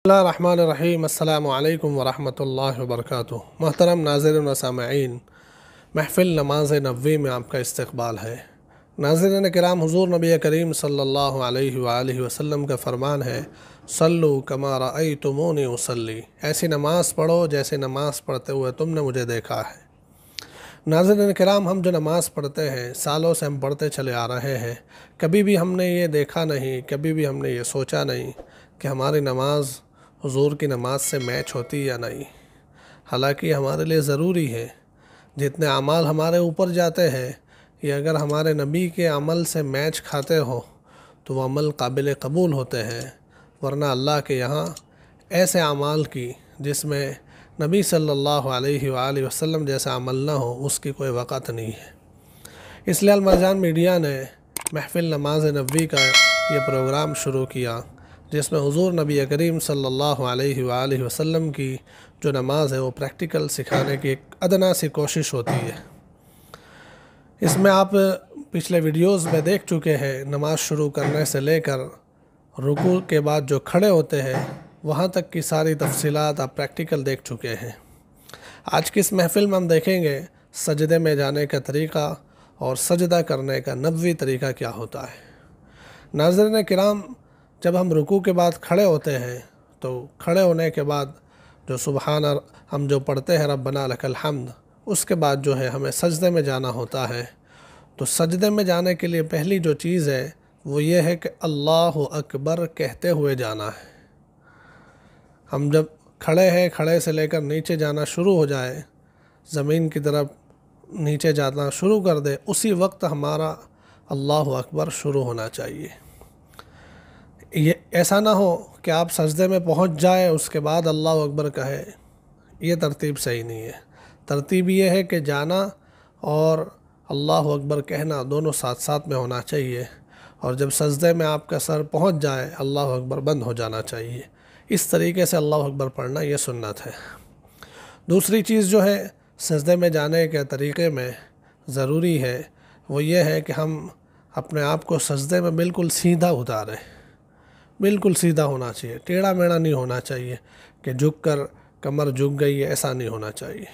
اللہ الرحمن الرحیم السلام علیکم ورحمۃ اللہ وبرکاتہ۔ محترم ناظرین و سامعین، محفل نماز نبوی میں آپ کا استقبال ہے۔ ناظرین کرام، حضور نبی کریم صلی اللہ علیہ وآلہ وسلم کا فرمان ہے، صلو کما رأیتمونی اصلی، ایسی نماز پڑھو جیسے نماز پڑھتے ہوئے تم نے مجھے دیکھا ہے۔ ناظرین کرام، ہم جو نماز پڑھتے ہیں، سالوں سے ہم پڑھتے چلے آ رہے ہیں، کبھی بھی ہم نے یہ دیکھا نہیں، کبھی بھی ہم نے یہ سوچا نہیں کہ ہماری نماز حضور کی نماز سے میچ ہوتی یا نہیں۔ حالانکہ ہمارے لیے ضروری ہے، جتنے اعمال ہمارے اوپر جاتے ہیں، یہ اگر ہمارے نبی کے عمل سے میچ کھاتے ہو تو وہ عمل قابل قبول ہوتے ہیں، ورنہ اللہ کے یہاں ایسے اعمال کی جس میں نبی صلی اللہ علیہ وآلہ وسلم جیسا عمل نہ ہو، اس کی کوئی وقت نہیں ہے۔ اس لیے المرجان میڈیا نے محفل نماز نبوی کا یہ پروگرام شروع کیا، جس میں حضور نبی کریم صلی اللہ علیہ وآلہ وسلم کی جو نماز ہے وہ پریکٹیکل سکھانے کی ایک ادنا سی کوشش ہوتی ہے۔ اس میں آپ پچھلے ویڈیوز میں دیکھ چکے ہیں، نماز شروع کرنے سے لے کر رکوع کے بعد جو کھڑے ہوتے ہیں وہاں تک کی ساری تفصیلات آپ پریکٹیکل دیکھ چکے ہیں۔ آج کی اس محفل میں ہم دیکھیں گے سجدے میں جانے کا طریقہ اور سجدہ کرنے کا نبوی طریقہ کیا ہوتا ہے۔ ناظرین کرام، جب ہم رکوع کے بعد کھڑے ہوتے ہیں تو کھڑے ہونے کے بعد جو سبحان ہم جو پڑھتے ہیں ربنا لک الحمد، اس کے بعد جو ہے ہمیں سجدے میں جانا ہوتا ہے۔ تو سجدے میں جانے کے لیے پہلی جو چیز ہے وہ یہ ہے کہ اللہ اکبر کہتے ہوئے جانا ہے۔ ہم جب کھڑے ہیں، کھڑے سے لے کر نیچے جانا شروع ہو جائے، زمین کی طرف نیچے جانا شروع کر دے، اسی وقت ہمارا اللہ اکبر شروع ہونا چاہیے۔ یہ ایسا نہ ہو کہ آپ سجدے میں پہنچ جائیں اس کے بعد اللہ اکبر کہے، یہ ترتیب صحیح نہیں ہے۔ ترتیب یہ ہے کہ جانا اور اللہ اکبر کہنا دونوں ساتھ ساتھ میں ہونا چاہیے، اور جب سجدے میں آپ کا سر پہنچ جائے اللہ اکبر بند ہو جانا چاہیے۔ اس طریقے سے اللہ اکبر پڑھنا یہ سنت ہے۔ دوسری چیز جو ہے سجدے میں جانے کے طریقے میں ضروری ہے وہ یہ ہے کہ ہم اپنے آپ کو سجدے میں بالکل سیدھا اتاریں، بالکل سیدھا ہونا چاہیے، ٹیڑھا میڑھا نہیں ہونا چاہیے کہ جھک کر کمر جھک گئی ہے، ایسا نہیں ہونا چاہیے۔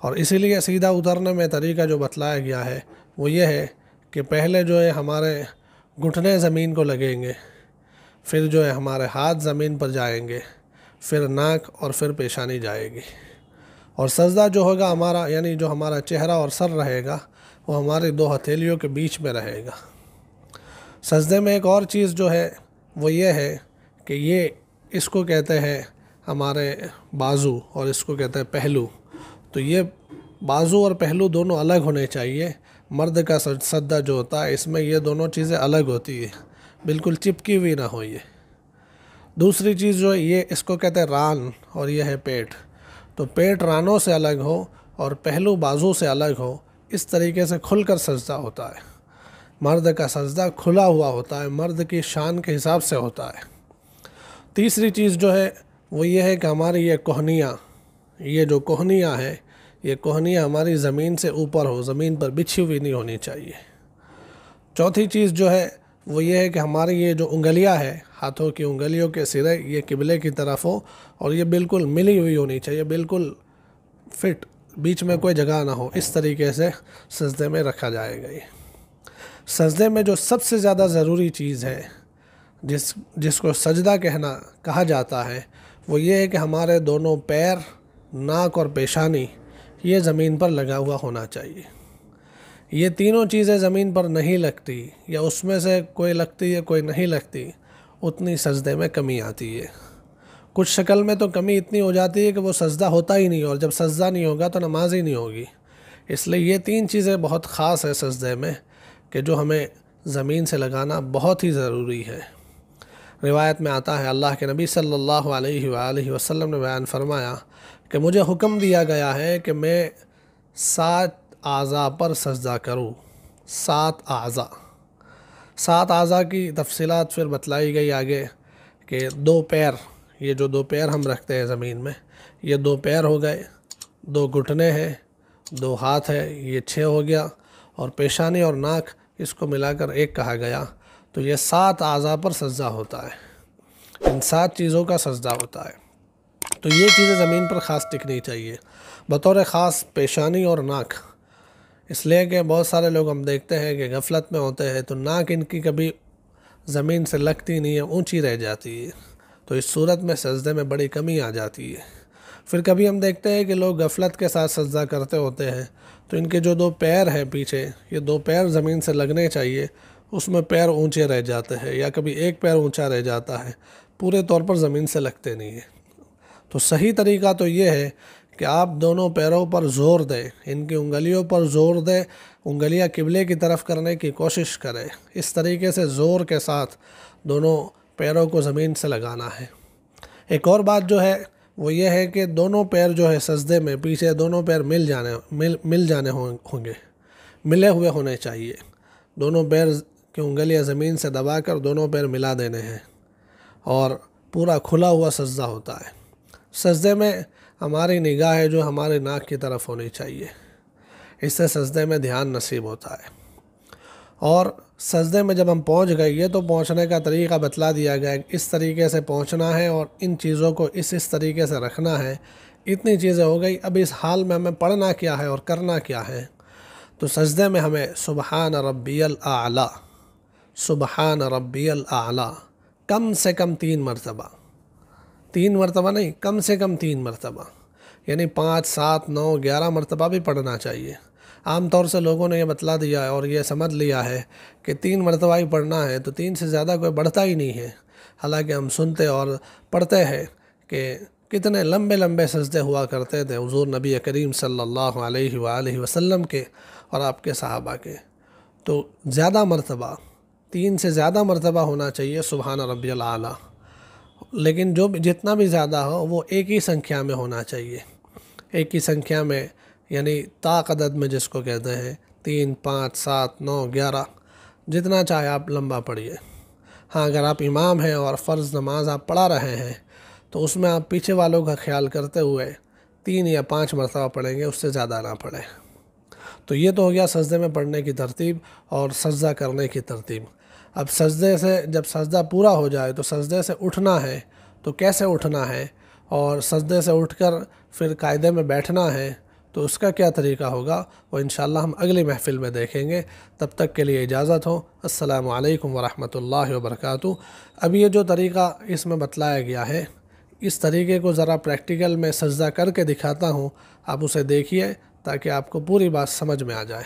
اور اسی لیے سیدھا اترنے میں طریقہ جو بتلایا گیا ہے وہ یہ ہے کہ پہلے جو ہے ہمارے گھٹنے زمین کو لگیں گے، پھر جو ہے ہمارے ہاتھ زمین پر جائیں گے، پھر ناک اور پھر پیشانی جائے گی، اور سجدہ جو ہوگا ہمارا، یعنی جو ہمارا چہرہ اور سر رہے گا وہ ہماری دو ہتھیلیوں کے بیچ میں رہے گا۔ سجدے میں ایک اور چیز جو ہے وہ یہ ہے کہ اس کو کہتے ہیں ہمارے بازو اور اس کو کہتے ہیں پہلو۔ تو یہ بازو اور پہلو دونوں الگ ہونے چاہیے۔ مرد کا سجدہ جو ہوتا ہے اس میں یہ دونوں چیزیں الگ ہوتی ہیں، بالکل چپکی ہوئی نہ ہو۔ یہ دوسری چیز جو ہے یہ اس کو کہتے ہیں ران، اور یہ ہے پیٹ۔ تو پیٹ رانوں سے الگ ہو اور پہلو بازو سے الگ ہو، اس طریقے سے کھل کر سجدہ ہوتا ہے۔ مرد کا سجدہ کھلا ہوا ہوتا ہے، مرد کی شان کے حساب سے ہوتا ہے۔ تیسری چیز جو ہے وہ یہ ہے کہ ہماری یہ کوہنیاں، یہ جو کوہنیاں ہیں، یہ کوہنیاں ہماری زمین سے اوپر ہو، زمین پر بچھی ہوئی نہیں ہونی چاہیے۔ چوتھی چیز جو ہے وہ یہ ہے کہ ہماری یہ جو انگلیاں ہیں، ہاتھوں کی انگلیوں کے سرے، یہ قبلے کی طرف ہو اور یہ بالکل ملی ہوئی ہونی چاہیے، بالکل فٹ، بیچ میں کوئی جگہ نہ ہو۔ اس طریقے سے سجدے میں رکھا جائے گا۔ یہ سجدے میں جو سب سے زیادہ ضروری چیز ہے جس کو سجدہ کہا جاتا ہے وہ یہ ہے کہ ہمارے دونوں پیر، ناک اور پیشانی یہ زمین پر لگا ہوا ہونا چاہیے۔ یہ تینوں چیزیں زمین پر نہیں لگتی، یا اس میں سے کوئی لگتی ہے کوئی نہیں لگتی، اتنی سجدے میں کمی آتی ہے۔ کچھ شکل میں تو کمی اتنی ہو جاتی ہے کہ وہ سجدہ ہوتا ہی نہیں، اور جب سجدہ نہیں ہوگا تو نماز ہی نہیں ہوگی۔ اس لیے یہ تین چیزیں بہت خاص ہے سجدے میں کہ جو ہمیں زمین سے لگانا بہت ہی ضروری ہے۔ روایت میں آتا ہے اللہ کے نبی صلی اللہ علیہ وآلہ وسلم نے بیان فرمایا کہ مجھے حکم دیا گیا ہے کہ میں 7 اعضاء پر سجدہ کروں۔ 7 اعضاء کی تفصیلات پھر بتلائی گئی آگے کہ 2 پیر، یہ جو 2 پیر ہم رکھتے ہیں زمین میں، یہ 2 پیر ہو گئے، 2 گھٹنے ہیں، 2 ہاتھ ہے، یہ 6 ہو گیا، اور پیشانی اور ناک اس کو ملا کر 1 کہا گیا۔ تو یہ 7 اعضاء پر سجدہ ہوتا ہے۔ ان 7 چیزوں کا سجدہ ہوتا ہے۔ تو یہ چیزیں زمین پر خاص ٹکنی چاہیے، بطور خاص پیشانی اور ناک، اس لیے کہ بہت سارے لوگ ہم دیکھتے ہیں کہ غفلت میں ہوتے ہیں تو ناک ان کی کبھی زمین سے لگتی نہیں ہے، اونچی رہ جاتی ہے، تو اس صورت میں سجدے میں بڑی کمی آ جاتی ہے۔ پھر کبھی ہم دیکھتے ہیں کہ لوگ غفلت کے ساتھ سجدہ کرتے ہوتے ہیں تو ان کے جو 2 پیر ہیں پیچھے، یہ 2 پیر زمین سے لگنے چاہیے، اس میں پیر اونچے رہ جاتے ہیں، یا کبھی ایک پیر اونچا رہ جاتا ہے، پورے طور پر زمین سے لگتے نہیں ہیں۔ تو صحیح طریقہ تو یہ ہے کہ آپ دونوں پیروں پر زور دیں، ان کی انگلیوں پر زور دیں، انگلیاں قبلے کی طرف کرنے کی کوشش کریں، اس طریقے سے زور کے ساتھ دونوں پیروں کو زمین سے لگانا ہے۔ ایک اور بات جو ہے وہ یہ ہے کہ دونوں پیر جو ہے سجدے میں پیچھے دونوں پیر مل جانے ہوں گے، ملے ہوئے ہونے چاہیے، دونوں پیر کی انگلیاں زمین سے دبا کر دونوں پیر ملا دینے ہیں، اور پورا کھلا ہوا سجدہ ہوتا ہے۔ سجدے میں ہماری نگاہ ہے جو ہمارے ناک کی طرف ہونی چاہیے، اس سے سجدے میں دھیان نصیب ہوتا ہے۔ اور سجدے میں جب ہم پہنچ گئے، یہ تو پہنچنے کا طریقہ بتلا دیا گیا ہے، اس طریقے سے پہنچنا ہے اور ان چیزوں کو اس طریقے سے رکھنا ہے۔ اتنی چیزیں ہو گئی، اب اس حال میں ہمیں پڑھنا کیا ہے اور کرنا کیا ہے؟ تو سجدے میں ہمیں سبحان ربی الاعلی، سبحان ربی الاعلی کم سے کم 3 مرتبہ، 3 مرتبہ نہیں، کم سے کم 3 مرتبہ، یعنی 5، 7، 9، 11 مرتبہ بھی پڑھنا چاہیے۔ عام طور سے لوگوں نے یہ بتلا دیا ہے اور یہ سمجھ لیا ہے کہ 3 مرتبہ ہی پڑھنا ہے، تو 3 سے زیادہ کوئی بڑھتا ہی نہیں ہے۔ حالانکہ ہم سنتے اور پڑھتے ہیں کہ کتنے لمبے لمبے سجدے ہوا کرتے تھے حضور نبی کریم صلی اللہ علیہ وآلہ وسلم کے اور آپ کے صحابہ کے۔ تو زیادہ مرتبہ، 3 سے زیادہ مرتبہ ہونا چاہیے سبحان ربی الاعلیٰ، لیکن جتنا بھی زیادہ ہو وہ ایک ہی سنکھیا میں ہونا چاہیے، ایک ہی سنکھیا میں، یعنی طاق عدد میں جس کو کہتے ہیں، 3، 5، 7، 9، 11، جتنا چاہے آپ لمبا پڑھیے۔ ہاں، اگر آپ امام ہیں اور فرض نماز آپ پڑھا رہے ہیں تو اس میں آپ پیچھے والوں کا خیال کرتے ہوئے 3 یا 5 مرتبہ پڑھیں گے، اس سے زیادہ نہ پڑھیں۔ تو یہ تو ہو گیا سجدے میں پڑھنے کی ترتیب اور سجدہ کرنے کی ترتیب۔ اب سجدے سے جب سجدہ پورا ہو جائے تو سجدے سے اٹھنا ہے، تو کیسے اٹھنا ہے، اور سجدے سے اٹھ کر پھر قاعدے میں بیٹھنا ہے تو اس کا کیا طریقہ ہوگا، وہ انشاءاللہ ہم اگلی محفل میں دیکھیں گے۔ تب تک کے لیے اجازت ہو، السلام علیکم ورحمۃ اللہ وبرکاتہ۔ اب یہ جو طریقہ اس میں بتلایا گیا ہے، اس طریقے کو ذرا پریکٹیکل میں سجدہ کر کے دکھاتا ہوں، آپ اسے دیکھیے تاکہ آپ کو پوری بات سمجھ میں آ جائے۔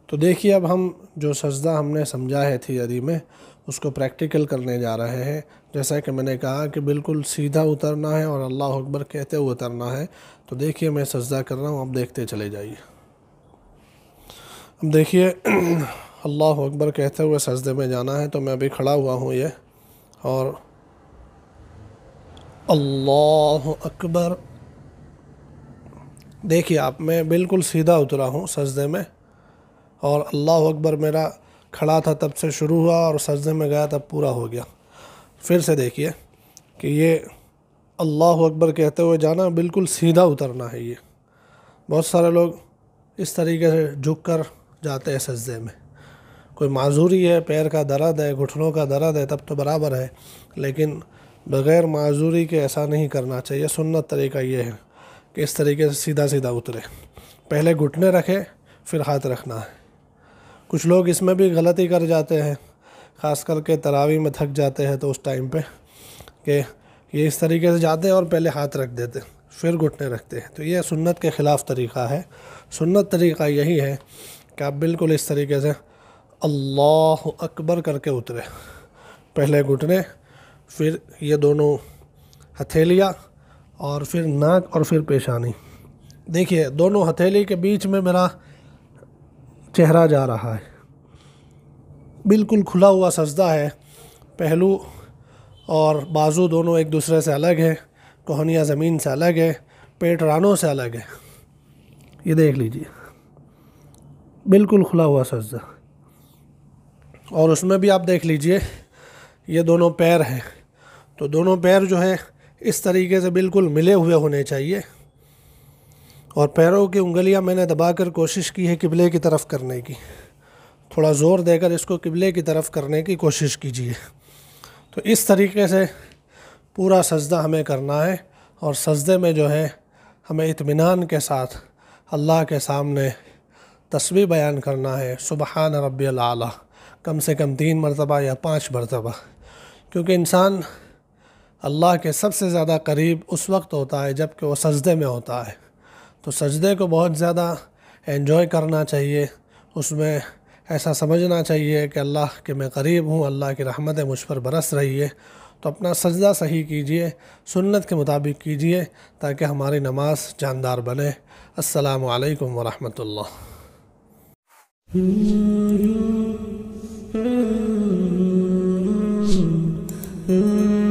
تو دیکھیے، اب ہم جو سجدہ ہم نے سمجھا ہے تھیوری میں، اس کو پریکٹیکل کرنے جا رہے ہیں۔ جیسا کہ میں نے کہا کہ بالکل سیدھا اترنا ہے اور اللہ اکبر کہتے ہوئے اترنا ہے۔ تو دیکھیے میں سجدہ کر رہا ہوں، آپ دیکھتے چلے جائیے۔ اب دیکھیے اللہ اکبر کہتے ہوئے سجدے میں جانا ہے، تو میں ابھی کھڑا ہوا ہوں یہ، اور اللہ اکبر، دیکھیے آپ، میں بالکل سیدھا اترا ہوں سجدے میں، اور اللہ اکبر میرا کھڑا تھا تب سے شروع ہوا اور سجدے میں گیا تب پورا ہو گیا۔ پھر سے دیکھیے کہ یہ اللہ اکبر کہتے ہوئے جانا، بالکل سیدھا اترنا ہے۔ یہ بہت سارے لوگ اس طریقے سے جھک کر جاتے ہیں سجدے میں، کوئی معذوری ہے، پیر کا درد ہے، گھٹنوں کا درد ہے، تب تو برابر ہے، لیکن بغیر معذوری کے ایسا نہیں کرنا چاہیے۔ سنت طریقہ یہ ہے کہ اس طریقے سے سیدھا سیدھا اترے، پہلے گھٹنے رکھے پھر ہاتھ رکھنا ہے۔ کچھ لوگ اس میں بھی غلطی کر جاتے ہیں، خاص کر کے تراویح میں تھک جاتے ہیں تو اس ٹائم پہ، کہ یہ اس طریقے سے جاتے ہیں اور پہلے ہاتھ رکھ دیتے پھر گھٹنے رکھتے ہیں، تو یہ سنت کے خلاف طریقہ ہے۔ سنت طریقہ یہی ہے کہ آپ بالکل اس طریقے سے اللہ اکبر کر کے اترے، پہلے گھٹنے، پھر یہ دونوں ہتھیلیاں، اور پھر ناک، اور پھر پیشانی۔ دیکھیے دونوں ہتھیلی کے بیچ میں میرا چہرہ جا رہا ہے، بالکل کھلا ہوا سجدہ ہے، پہلو اور بازو دونوں ایک دوسرے سے الگ ہے، کوہنیاں زمین سے الگ ہے، پیٹ رانوں سے الگ ہے۔ یہ دیکھ لیجئے، بالکل کھلا ہوا سجدہ، اور اس میں بھی آپ دیکھ لیجئے یہ دونوں پیر ہیں، تو دونوں پیر جو ہے اس طریقے سے بالکل ملے ہوئے ہونے چاہیے، اور پیروں کی انگلیاں میں نے دبا کر کوشش کی ہے قبلے کی طرف کرنے کی، تھوڑا زور دے کر اس کو قبلے کی طرف کرنے کی کوشش کیجیے۔ تو اس طریقے سے پورا سجدہ ہمیں کرنا ہے، اور سجدے میں جو ہے ہمیں اطمینان کے ساتھ اللہ کے سامنے تسبیح بیان کرنا ہے، سبحان ربی الاعلیٰ، کم سے کم 3 مرتبہ یا 5 مرتبہ، کیونکہ انسان اللہ کے سب سے زیادہ قریب اس وقت ہوتا ہے جب کہ وہ سجدے میں ہوتا ہے۔ تو سجدے کو بہت زیادہ انجوائے کرنا چاہیے، اس میں ایسا سمجھنا چاہیے کہ اللہ کہ میں قریب ہوں، اللہ کی رحمت مجھ پر برس رہی ہے۔ تو اپنا سجدہ صحیح کیجئے، سنت کے مطابق کیجئے، تاکہ ہماری نماز جاندار بنے۔ السلام علیکم ورحمۃ اللہ۔ Mm-hmm.